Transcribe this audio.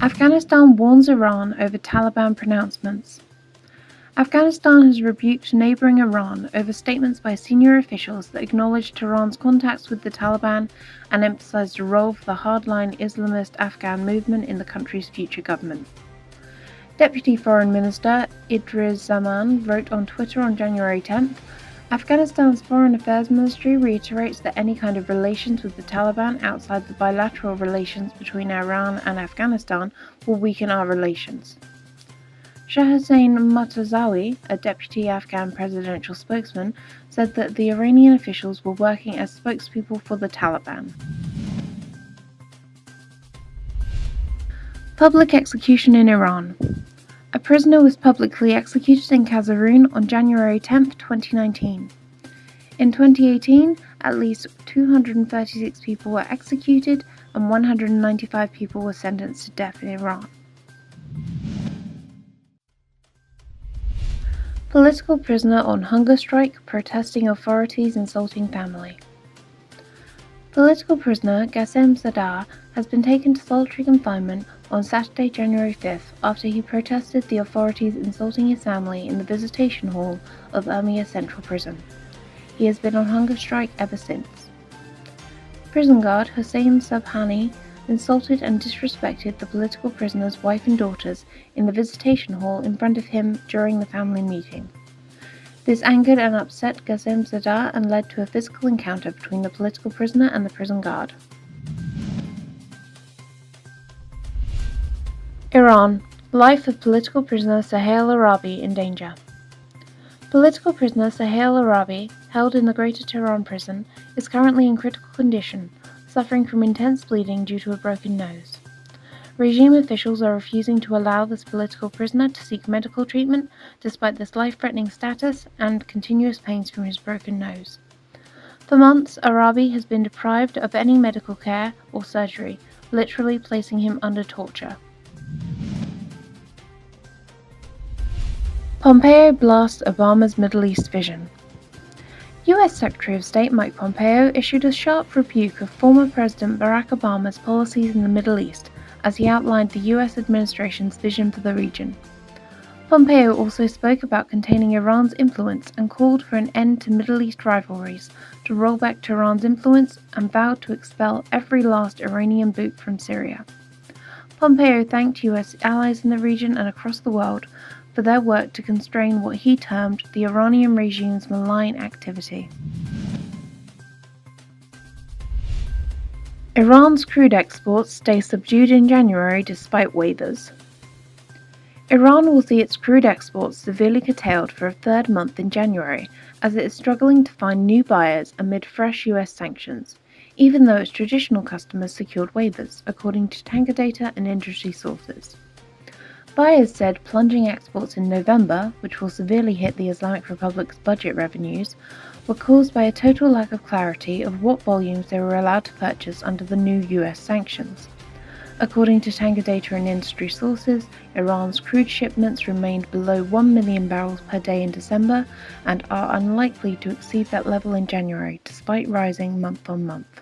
Afghanistan warns Iran over Taliban pronouncements. Afghanistan has rebuked neighbouring Iran over statements by senior officials that acknowledged Tehran's contacts with the Taliban and emphasised the role of the hardline Islamist Afghan movement in the country's future government. Deputy Foreign Minister Idris Zaman wrote on Twitter on January 10th, Afghanistan's Foreign Affairs Ministry reiterates that any kind of relations with the Taliban outside the bilateral relations between Iran and Afghanistan will weaken our relations. Shahussain Murtazawi, a deputy Afghan presidential spokesman, said that the Iranian officials were working as spokespeople for the Taliban. Public execution in Iran. A prisoner was publicly executed in Kazerun on January 10, 2019. In 2018, at least 236 people were executed and 195 people were sentenced to death in Iran. Political prisoner on hunger strike, protesting authorities insulting family. Political prisoner Ghassemzadeh has been taken to solitary confinement on Saturday, January 5th, after he protested the authorities insulting his family in the visitation hall of Urmia Central Prison. He has been on hunger strike ever since. Prison guard Shahussain Murtazawi insulted and disrespected the political prisoner's wife and daughters in the visitation hall in front of him during the family meeting. This angered and upset Ghassemzadeh and led to a physical encounter between the political prisoner and the prison guard. Iran. Life of political prisoner Suhail Arabi in danger. Political prisoner Suhail Arabi, held in the Greater Tehran prison, is currently in critical condition, suffering from intense bleeding due to a broken nose. Regime officials are refusing to allow this political prisoner to seek medical treatment despite this life-threatening status and continuous pains from his broken nose. For months, Arabi has been deprived of any medical care or surgery, literally placing him under torture. Pompeo blasts Obama's Middle East vision. U.S. Secretary of State Mike Pompeo issued a sharp rebuke of former President Barack Obama's policies in the Middle East as he outlined the U.S. administration's vision for the region. Pompeo also spoke about containing Iran's influence and called for an end to Middle East rivalries, to roll back Tehran's influence, and vowed to expel every last Iranian boot from Syria. Pompeo thanked U.S. allies in the region and across the world for their work to constrain what he termed the Iranian regime's malign activity. Iran's crude exports stay subdued in January despite waivers. Iran will see its crude exports severely curtailed for a third month in January as it is struggling to find new buyers amid fresh US sanctions, even though its traditional customers secured waivers, according to tanker data and industry sources. Buyers said plunging exports in November, which will severely hit the Islamic Republic's budget revenues, were caused by a total lack of clarity of what volumes they were allowed to purchase under the new US sanctions. According to tanker data and industry sources, Iran's crude shipments remained below 1 million barrels per day in December and are unlikely to exceed that level in January, despite rising month on month.